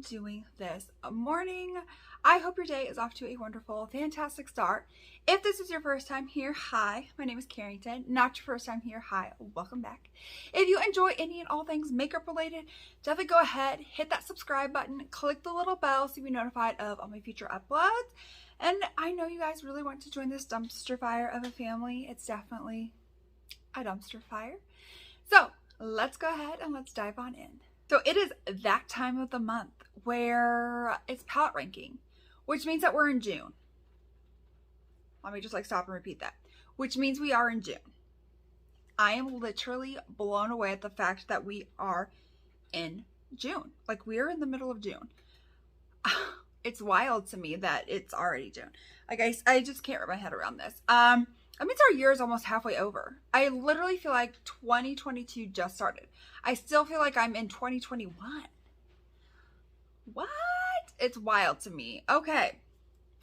doing this morning. I hope your day is off to a wonderful, fantastic start. If this is your first time here, hi, my name is Carrington. Not your first time here, hi, welcome back. If you enjoy any and all things makeup related, definitely go ahead, hit that subscribe button, click the little bell so you'll be notified of all my future uploads. And I know you guys really want to join this dumpster fire of a family. It's definitely a dumpster fire. So let's go ahead and let's dive on in. So it is that time of the month where it's palette ranking, which means that we're in June. Let me just stop and repeat that. Which means we are in June. I am literally blown away at the fact that we are in June. Like, we are in the middle of June. It's wild to me that it's already June. Like, I just can't wrap my head around this. That means our year is almost halfway over. I literally feel like 2022 just started. I still feel like I'm in 2021. What? It's wild to me. Okay.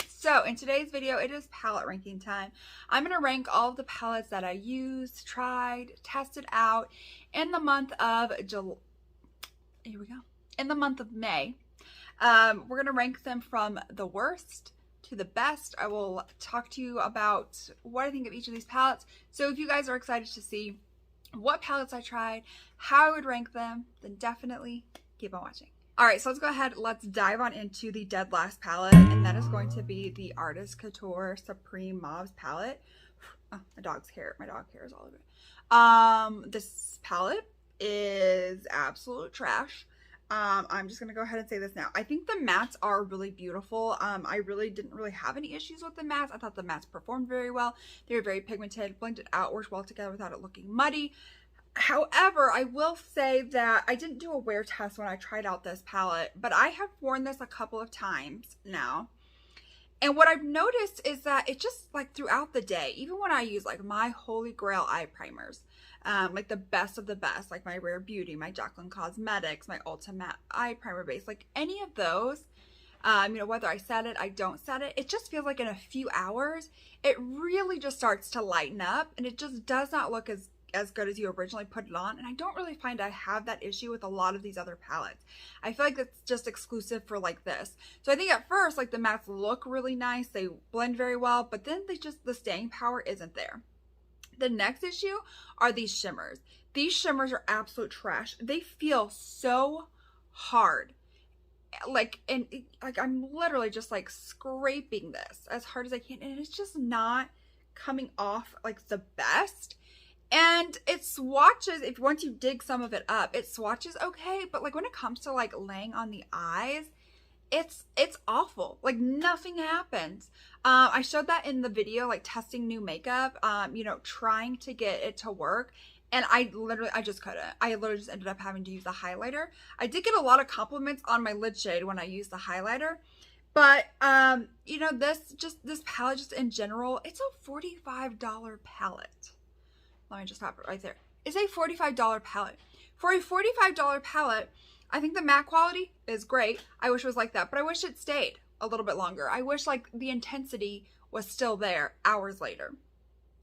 So in today's video, it is palette ranking time. I'm going to rank all of the palettes that I used, tried, tested out in the month of Here we go. In the month of May. We're going to rank them from the worst to the best. I will talk to you about what I think of each of these palettes. So if you guys are excited to see what palettes I tried, how I would rank them, then definitely keep on watching. All right, so let's go ahead. Let's dive on into the dead last palette, and that is going to be the Artist Couture Supreme Mauves palette. Oh, my dog hair is all over it. This palette is absolute trash. I'm just going to go ahead and say this now. I think the mattes are really beautiful. I really didn't have any issues with the mattes. I thought the mattes performed very well. They were very pigmented, blended out, worked well together without it looking muddy. However, I will say that I didn't do a wear test when I tried out this palette, but I have worn this a couple of times now. And what I've noticed is that it just, throughout the day, even when I use my holy grail eye primers, the best of the best, like my Rare Beauty, my Jaclyn Cosmetics, my Ulta Matte Eye Primer Base, any of those, whether I set it, I don't set it, it just feels like in a few hours, it really just starts to lighten up, and it just does not look as good as you originally put it on. And I don't really find I have that issue with a lot of these other palettes. I feel like that's just exclusive for this. So I think at first, the mattes look really nice, they blend very well, but then the staying power isn't there. The next issue are these shimmers. These shimmers are absolute trash. They feel so hard. I'm literally just scraping this as hard as I can, and it's just not coming off the best. And it swatches, once you dig some of it up, it swatches okay, but when it comes to laying on the eyes, it's awful. Nothing happens. I showed that in the video, testing new makeup, trying to get it to work, and I just couldn't. I literally just ended up having to use the highlighter. I did get a lot of compliments on my lid shade when I used the highlighter, but this palette just in general, it's a $45 palette. Let me just stop it right there. It's a $45 palette. For a $45 palette, I think the matte quality is great. I wish it was like that, but I wish it stayed a little bit longer. I wish the intensity was still there hours later.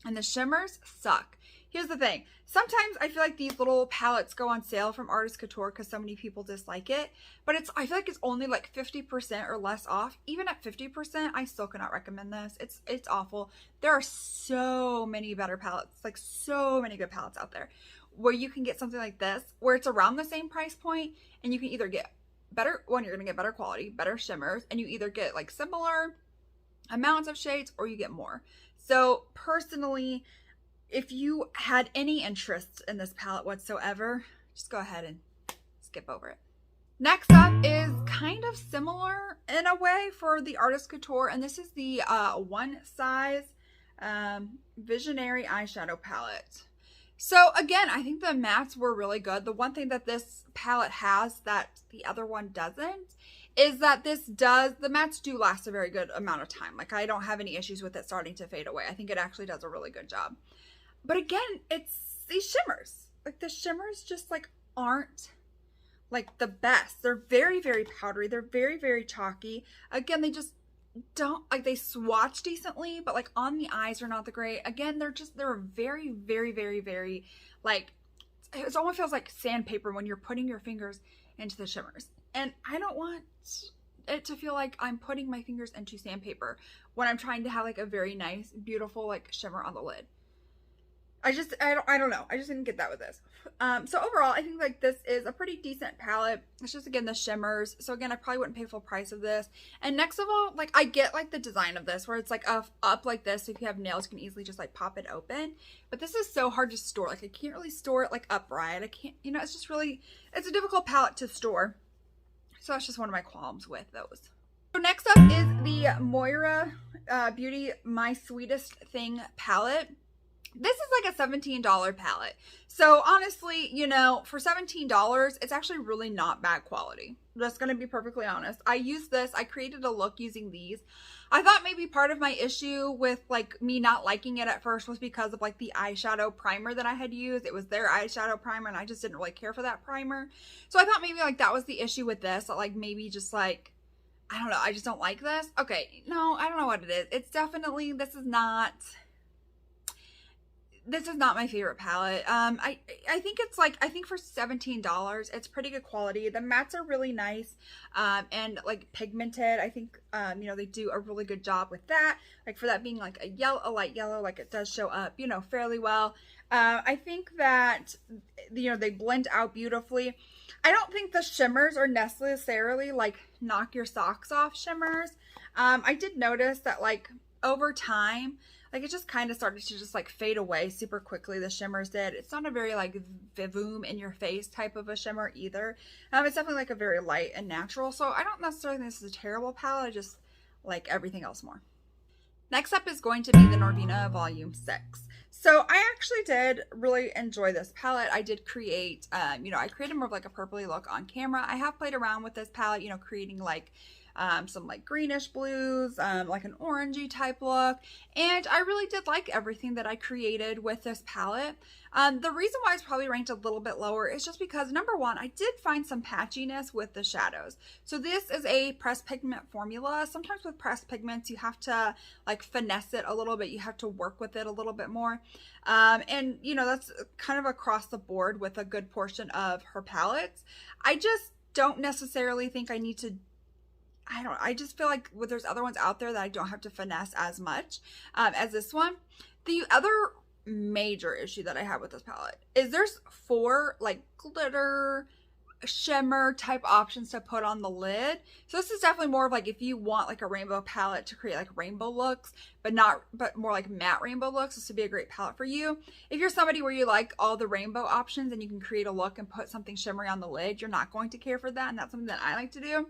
And the shimmers suck. Here's the thing. Sometimes I feel like these little palettes go on sale from Artist Couture because so many people dislike it. But I feel like it's only 50% or less off. Even at 50%, I still cannot recommend this. It's awful. There are so many better palettes, so many good palettes out there where you can get something like this, where it's around the same price point, and you can either get better, you're going to get better quality, better shimmers, and you either get similar amounts of shades or you get more. So personally, if you had any interest in this palette whatsoever, just go ahead and skip over it. Next up is kind of similar in a way for the Artist Couture, and this is the One Size Visionary Eyeshadow Palette. So again, I think the mattes were really good. The one thing that this palette has that the other one doesn't is that the mattes do last a very good amount of time. I don't have any issues with it starting to fade away. I think it actually does a really good job. But again, it's these shimmers. The shimmers just aren't the best. They're very, very powdery. They're very, very chalky. Again, they just don't, they swatch decently, but on the eyes are not the great. Again, they're very, very, very, very it almost feels like sandpaper when you're putting your fingers into the shimmers. and I don't want it to feel like I'm putting my fingers into sandpaper when I'm trying to have like a very nice, beautiful like shimmer on the lid. I don't know. I just didn't get that with this. So overall, I think like this is a pretty decent palette. It's just, again, the shimmers. So again, I probably wouldn't pay full price of this. And next of all, like I get like the design of this where it's like up like this. So if you have nails, you can easily just like pop it open. But this is so hard to store. Like I can't really store it like upright. I can't, you know, it's just really, it's a difficult palette to store. So that's just one of my qualms with those. So next up is the Moira Beauty My Sweetest Thing palette. This is like a $17 palette. So honestly, you know, for $17, it's actually really not bad quality. Just gonna be perfectly honest. I used this, I created a look using these. I thought maybe part of my issue with like me not liking it at first was because of like the eyeshadow primer that I had used. It was their eyeshadow primer and I just didn't really care for that primer. So I thought maybe like that was the issue with this. Like maybe just like, I don't know, I just don't like this. Okay, no, I don't know what it is. It's definitely, this is not my favorite palette. I think it's like, I think for $17, it's pretty good quality. The mattes are really nice, and like pigmented. I think, you know, they do a really good job with that. Like for that being like a light yellow, like it does show up, you know, fairly well. I think that, you know, they blend out beautifully. I don't think the shimmers are necessarily like knock your socks off shimmers. I did notice that like over time, like it just kind of started to just like fade away super quickly. The shimmers did. It's not a very like vivoom in your face type of a shimmer either. It's definitely like a very light and natural. So I don't necessarily think this is a terrible palette. I just like everything else more. Next up is going to be the Norvina Volume 6. So I actually did really enjoy this palette. I did create, you know, I created more of like a purpley look on camera. I have played around with this palette, you know, creating like some like greenish blues, like an orangey type look. And I really did like everything that I created with this palette. The reason why it's probably ranked a little bit lower is just because, number one, I did find some patchiness with the shadows. So this is a pressed pigment formula. Sometimes with pressed pigments, you have to like finesse it a little bit. You have to work with it a little bit more. And you know, that's kind of across the board with a good portion of her palettes. I just don't necessarily think I need to, I just feel like there's other ones out there that I don't have to finesse as much as this one. The other major issue that I have with this palette is there's 4 like glitter shimmer type options to put on the lid. So this is definitely more of like if you want like a rainbow palette to create like rainbow looks, but more like matte rainbow looks, this would be a great palette for you. If you're somebody where you like all the rainbow options and you can create a look and put something shimmery on the lid, you're not going to care for that, and that's something that I like to do.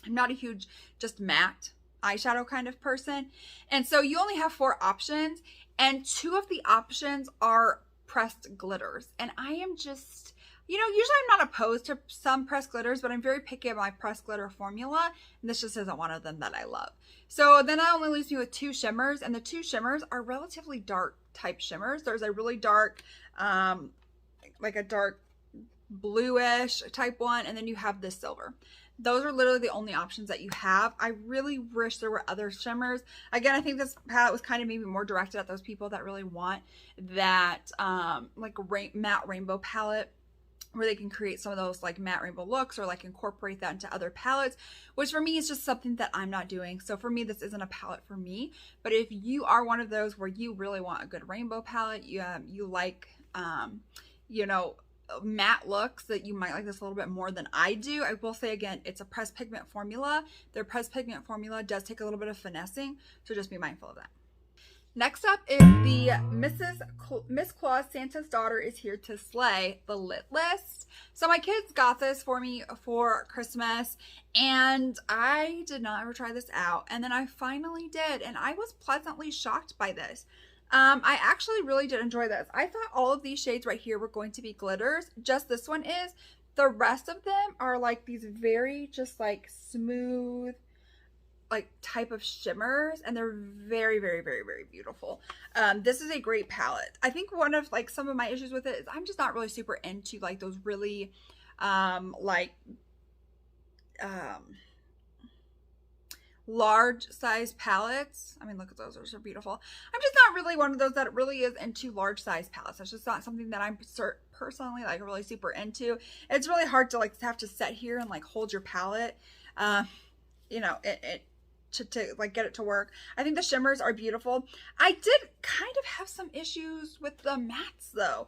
I'm not a huge just matte eyeshadow kind of person. And so you only have 4 options, and 2 of the options are pressed glitters. And I am just, you know, usually I'm not opposed to some pressed glitters, but I'm very picky about my pressed glitter formula. And this just isn't one of them that I love. So then that only leaves me with 2 shimmers, and the 2 shimmers are relatively dark type shimmers. There's a really dark, like a dark bluish type one, and then you have this silver. Those are literally the only options that you have. I really wish there were other shimmers. Again, I think this palette was kind of maybe more directed at those people that really want that like matte rainbow palette where they can create some of those like matte rainbow looks or like incorporate that into other palettes, which for me is just something that I'm not doing. So for me, this isn't a palette for me. But if you are one of those where you really want a good rainbow palette, you like, you know, matte looks, that you might like this a little bit more than I do. I will say again, it's a pressed pigment formula. Their pressed pigment formula does take a little bit of finessing, so just be mindful of that. Next up is the Miss Claus Santa's Daughter is Here to Slay, the Lit List. So my kids got this for me for Christmas, and I did not ever try this out, and then I finally did, and I was pleasantly shocked by this. I actually really did enjoy this. I thought all of these shades right here were going to be glitters. Just this one is. The rest of them are like these very just like smooth like type of shimmers, and they're very, very, very, very beautiful. This is a great palette. I think one of like some of my issues with it is I'm just not really super into like those really large size palettes. I mean, look at those are beautiful. I'm just not really one of those that really is into large size palettes. That's just not something that I'm personally like really super into. It's really hard to like have to sit here and like hold your palette, you know, to like get it to work. I think the shimmers are beautiful. I did kind of have some issues with the mattes though,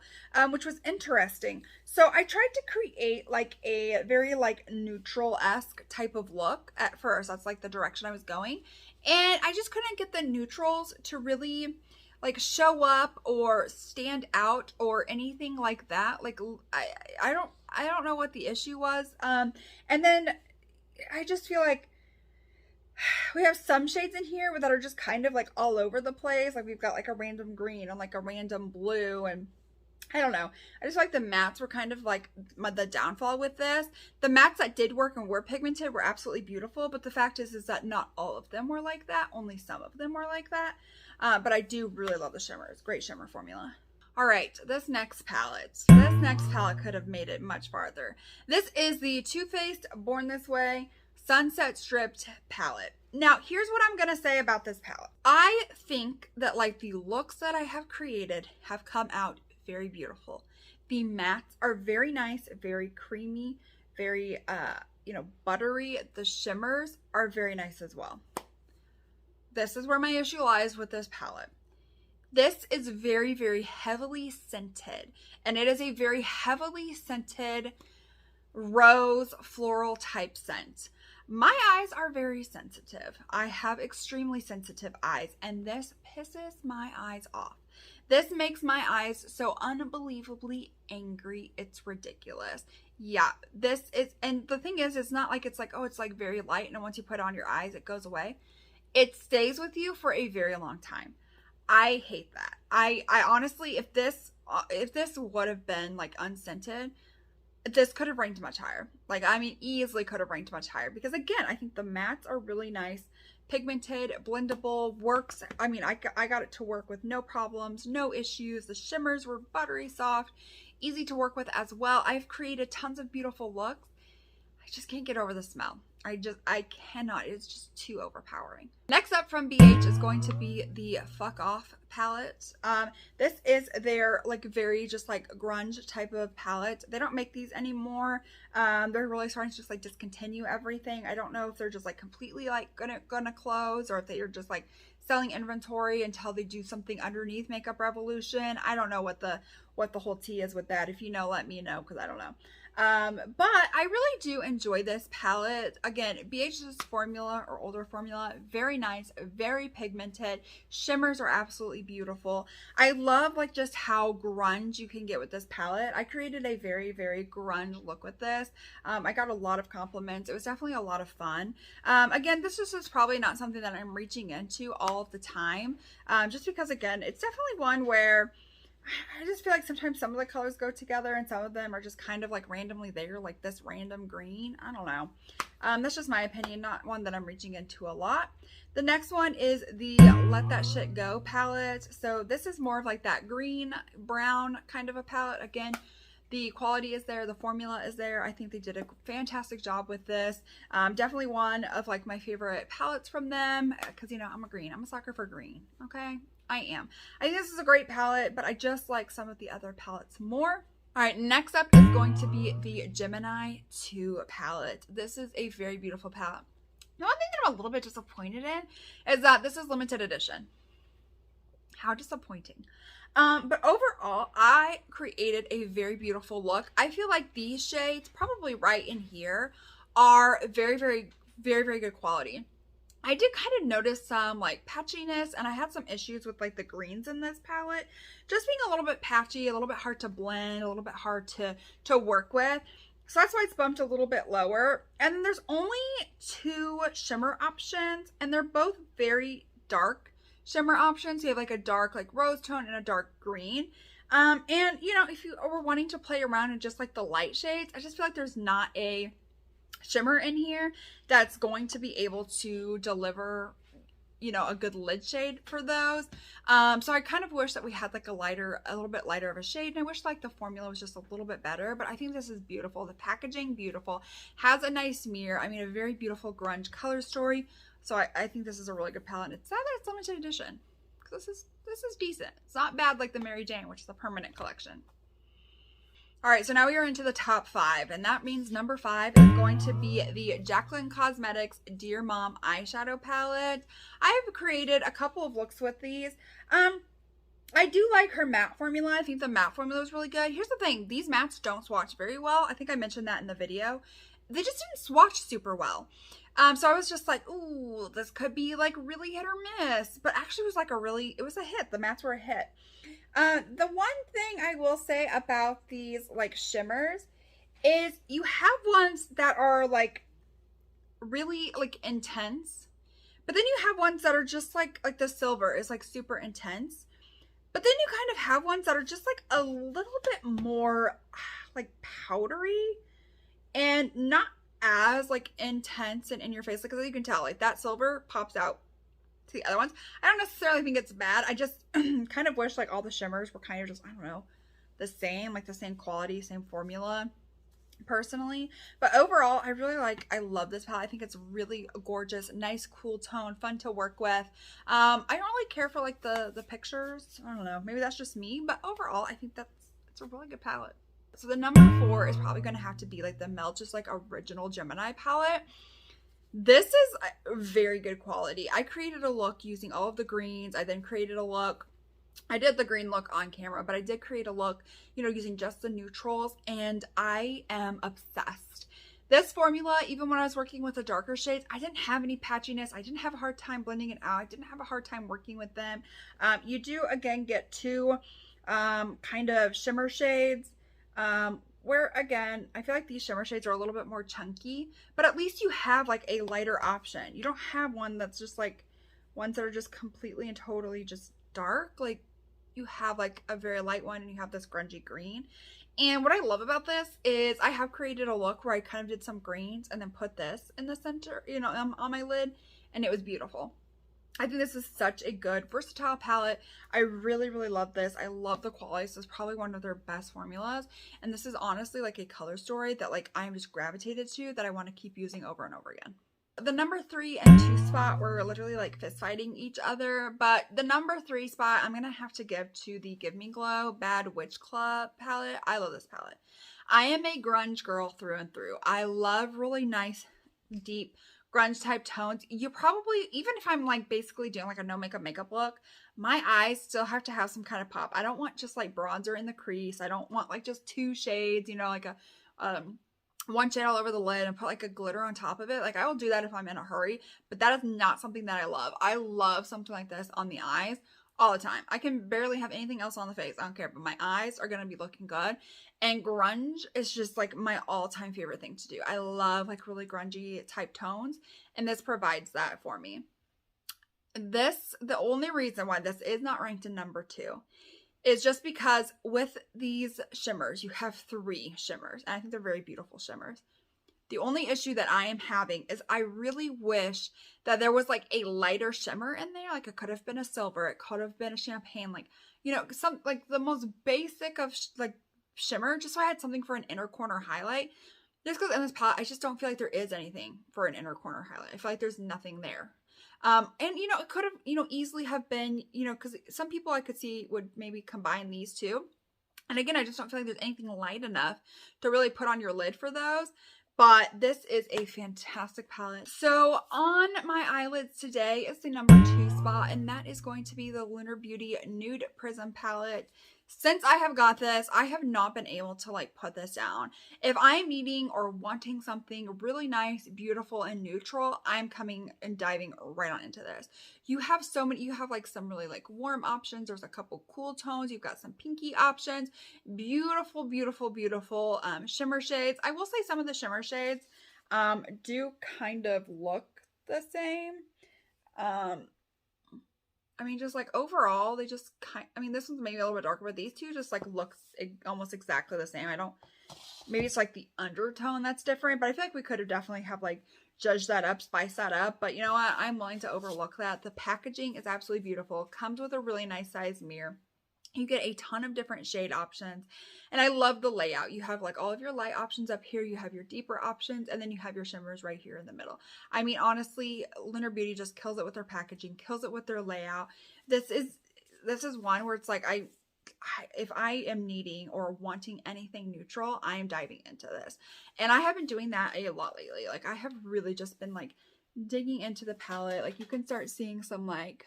which was interesting. So I tried to create like a very like neutral-esque type of look at first. That's like the direction I was going. And I just couldn't get the neutrals to really like show up or stand out or anything like that. Like I don't know what the issue was. And then I just feel like we have some shades in here that are just kind of like all over the place. Like we've got like a random green and like a random blue, and I don't know. I just feel like the mattes were kind of like the downfall with this. The mattes that did work and were pigmented were absolutely beautiful, but the fact is that not all of them were like that. Only some of them were like that. But I do really love the shimmers. Great shimmer formula. All right, this next palette could have made it much farther. This is the Too Faced Born This Way Sunset Stripped palette. Now, here's what I'm gonna say about this palette. I think that like the looks that I have created have come out very beautiful. The mattes are very nice, very creamy, very you know, buttery. The shimmers are very nice as well. This is where my issue lies with this palette. This is very, very heavily scented, and it is a very heavily scented rose floral type scent. My eyes are very sensitive. I have extremely sensitive eyes, and this pisses my eyes off. This makes my eyes so unbelievably angry. It's ridiculous. Yeah, this is, and the thing is, it's not like it's like, oh, it's like very light, and once you put it on your eyes, it goes away. It stays with you for a very long time. I hate that. I honestly, if this would have been like unscented, this could have ranked much higher. Like, I mean, easily could have ranked much higher, because again, I think the mattes are really nice, pigmented, blendable, works. I mean, I got it to work with no problems, no issues. The shimmers were buttery soft, easy to work with as well. I've created tons of beautiful looks. I just can't get over the smell. I cannot. It's just too overpowering. Next up from BH is going to be the Fuck Off palette. This is their like very just like grunge type of palette. They don't make these anymore. They're really starting to just like discontinue everything. I don't know if they're just like completely like gonna close, or if they're just like selling inventory until they do something underneath Makeup Revolution. I don't know what the whole tea is with that. If you know, let me know, because I don't know. But I really do enjoy this palette. Again, BH's formula or older formula, very nice, very pigmented. Shimmers are absolutely beautiful. I love like just how grunge you can get with this palette. I created a very, very grunge look with this. I got a lot of compliments. It was definitely a lot of fun. Again, this is probably not something that I'm reaching into all of the time, just because again, it's definitely one where I just feel like sometimes some of the colors go together and some of them are just kind of like randomly there, like this random green. I don't know. That's just my opinion, not one that I'm reaching into a lot. The next one is the Let That Shit Go palette. So this is more of like that green brown kind of a palette. Again, the quality is there, the formula is there. I think they did a fantastic job with this. Definitely one of like my favorite palettes from them, because you know, I'm a sucker for green. Okay, I am. I think this is a great palette, but I just like some of the other palettes more. All right, next up is going to be the Gemini 2 palette. This is a very beautiful palette. The one thing that I'm a little bit disappointed in is that this is limited edition. How disappointing. But overall, I created a very beautiful look. I feel like these shades, probably right in here, are very, very, very, very good quality. I did kind of notice some like patchiness, and I had some issues with like the greens in this palette just being a little bit patchy, a little bit hard to blend, a little bit hard to work with. So that's why it's bumped a little bit lower. And then there's only 2 shimmer options, and they're both very dark shimmer options. You have like a dark like rose tone and a dark green. And you know, if you were wanting to play around in just like the light shades, I just feel like there's not a shimmer in here that's going to be able to deliver, you know, a good lid shade for those. So I kind of wish that we had like a little bit lighter of a shade, and I wish like the formula was just a little bit better. But I think this is beautiful. The packaging, beautiful, has a nice mirror. I mean, a very beautiful grunge color story. So I think this is a really good palette. It's sad that it's limited edition, because this is decent. It's not bad like the Mary Jane, which is a permanent collection. All right, so now we are into the top 5, and that means number 5 is going to be the Jaclyn Cosmetics Dear Mom eyeshadow palette. I have created a couple of looks with these. I do like her matte formula. I think the matte formula is really good. Here's the thing. These mattes don't swatch very well. I think I mentioned that in the video. They just didn't swatch super well. So I was just like, ooh, this could be like really hit or miss. But actually it was like it was a hit. The mattes were a hit. The one thing I will say about these like shimmers is you have ones that are like really like intense, but then you have ones that are just like the silver is like super intense, but then you kind of have ones that are just like a little bit more like powdery and not as like intense and in your face. Like, as you can tell, like that silver pops out to the other ones. I don't necessarily think it's bad. I just kind of wish like all the shimmers were kind of just, I don't know, the same, like the same quality, same formula personally. But overall, I love this palette. I think it's really gorgeous, nice, cool tone, fun to work with. I don't really care for like the pictures. I don't know, maybe that's just me, but overall, I think it's a really good palette. So the number 4 is probably going to have to be like the Melt Just like Original Gemini palette. This is very good quality. I created a look using all of the greens. I then created a look. I did the green look on camera, but I did create a look, you know, using just the neutrals, and I am obsessed. This formula, even when I was working with the darker shades, I didn't have any patchiness. I didn't have a hard time blending it out. I didn't have a hard time working with them. You do, again, get 2 kind of shimmer shades. Where again, I feel like these shimmer shades are a little bit more chunky, but at least you have like a lighter option. You don't have one that's just like ones that are just completely and totally just dark. Like you have like a very light one and you have this grungy green. And what I love about this is I have created a look where I kind of did some greens and then put this in the center, you know, on my lid, and it was beautiful. I think this is such a good versatile palette. I really, really love this. I love the quality. This is probably one of their best formulas. And this is honestly like a color story that like I'm just gravitated to, that I want to keep using over and over again. The number 3 and 2 spot were literally like fist fighting each other, but the number 3 spot I'm gonna have to give to the Give Me Glow Bad Witch Club palette. I love this palette. I am a grunge girl through and through. I love really nice, deep grunge type tones. You probably, even if I'm like basically doing like a no makeup look, my eyes still have to have some kind of pop. I don't want just like bronzer in the crease. I don't want like just 2 shades, you know, like a one shade all over the lid and put like a glitter on top of it. Like I will do that if I'm in a hurry, but that is not something that I love. I love something like this on the eyes all the time. I can barely have anything else on the face. I don't care, but my eyes are going to be looking good. And grunge is just like my all-time favorite thing to do. I love like really grungy type tones, and this provides that for me. The only reason why this is not ranked in number 2 is just because with these shimmers, you have 3 shimmers, and I think they're very beautiful shimmers. The only issue that I am having is I really wish that there was like a lighter shimmer in there. Like it could have been a silver, it could have been a champagne, like, you know, some like the most basic of like shimmer, just so I had something for an inner corner highlight. Just because in this palette, I just don't feel like there is anything for an inner corner highlight. I feel like there's nothing there. And you know, it could have, you know, easily have been, you know, because some people I could see would maybe combine these 2. And again, I just don't feel like there's anything light enough to really put on your lid for those. But this is a fantastic palette. So on my eyelids today is the number 2 spot, and that is going to be the Lunar Beauty Nude Prism palette. Since I have got this, I have not been able to like put this down. If I'm needing or wanting something really nice, beautiful, and neutral, I'm coming and diving right on into this. You have so many, you have like some really like warm options. There's a couple cool tones. You've got some pinky options. Beautiful, beautiful, beautiful shimmer shades. I will say some of the shimmer shades do kind of look the same. I mean, just like overall, they just I mean, this one's maybe a little bit darker, but these 2 just like look almost exactly the same. Maybe it's like the undertone that's different, but I feel like we could have definitely have like judged that up, spiced that up. But you know what? I'm willing to overlook that. The packaging is absolutely beautiful. Comes with a really nice size mirror. You get a ton of different shade options, and I love the layout. You have like all of your light options up here, you have your deeper options, and then you have your shimmers right here in the middle. I mean, honestly, Lunar Beauty just kills it with their packaging, kills it with their layout. This is one where it's like I if I am needing or wanting anything neutral, I am diving into this. And I have been doing that a lot lately. Like, I have really just been like digging into the palette. Like, you can start seeing some like,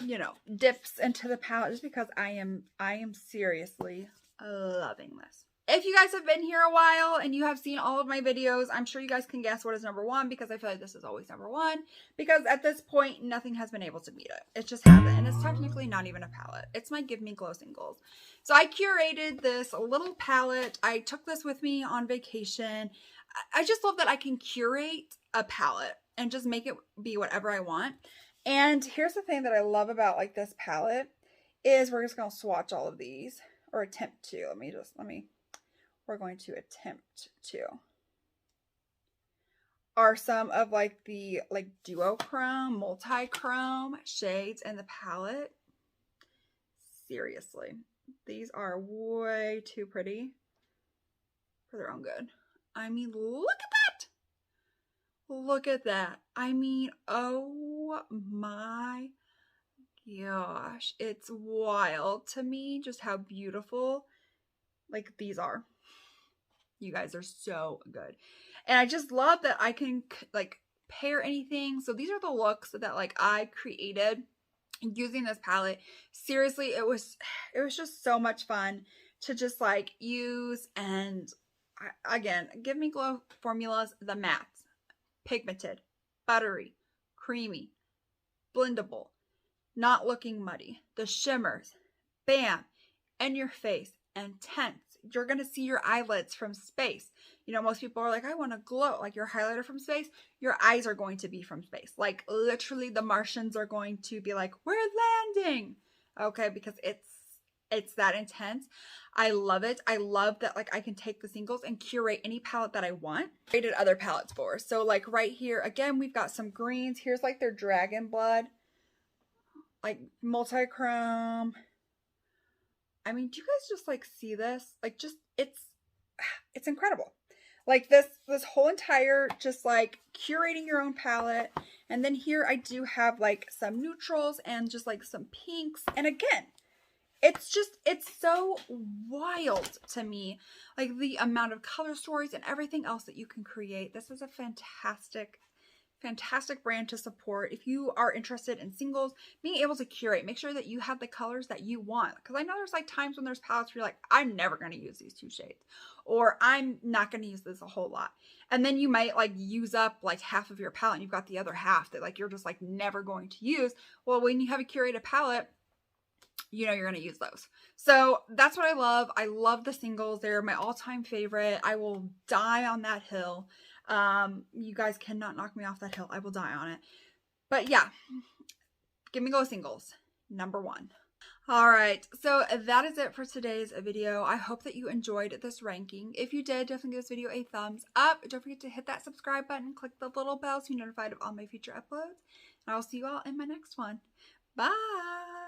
you know, dips into the palette just because I am seriously loving this. If you guys have been here a while and you have seen all of my videos, I'm sure you guys can guess what is number one, because I feel like this is always number one, because at this point, nothing has been able to beat it. It just hasn't, and it's technically not even a palette. It's my Give Me Glow Singles. So I curated this little palette. I took this with me on vacation. I just love that I can curate a palette and just make it be whatever I want. And here's the thing that I love about like this palette is we're just going to swatch all of these, or attempt to. We're going to attempt to. Are some of like the like duochrome, multi-chrome shades in the palette. Seriously, these are way too pretty for their own good. I mean, look at that. Look at that. I mean, oh my gosh. It's wild to me just how beautiful like these are. You guys are so good. And I just love that I can like pair anything. So these are the looks that like I created using this palette. Seriously, it was just so much fun to just like use. And again, Give Me Glow formulas, the mattes, pigmented, buttery, creamy, blendable, not looking muddy, the shimmers, bam, in your face, intense. You're going to see your eyelids from space. You know, most people are like, I want to glow. Like your highlighter from space, your eyes are going to be from space. Like literally the Martians are going to be like, we're landing. Okay, because it's that intense. I love it. I love that like I can take the singles and curate any palette that I want. Created other palettes for. So like right here, again, we've got some greens. Here's like their dragon blood, like multi-chrome. I mean, do you guys just like see this? Like just, it's incredible. Like this whole entire, just like curating your own palette. And then here I do have like some neutrals and just like some pinks. And again, it's so wild to me. Like the amount of color stories and everything else that you can create. This is a fantastic brand to support. If you are interested in singles, being able to curate, make sure that you have the colors that you want. Because I know there's like times when there's palettes where you're like, I'm never going to use these two shades, or I'm not going to use this a whole lot. And then you might like use up like half of your palette and you've got the other half that like you're just like never going to use. Well, when you have a curated palette, you know you're going to use those. So that's what I love. I love the singles. They're my all-time favorite. I will die on that hill. You guys cannot knock me off that hill. I will die on it. But yeah, Give Me Glow Singles, number one. All right, so that is it for today's video. I hope that you enjoyed this ranking. If you did, definitely give this video a thumbs up. Don't forget to hit that subscribe button, click the little bell to be notified of all my future uploads. And I will see you all in my next one. Bye.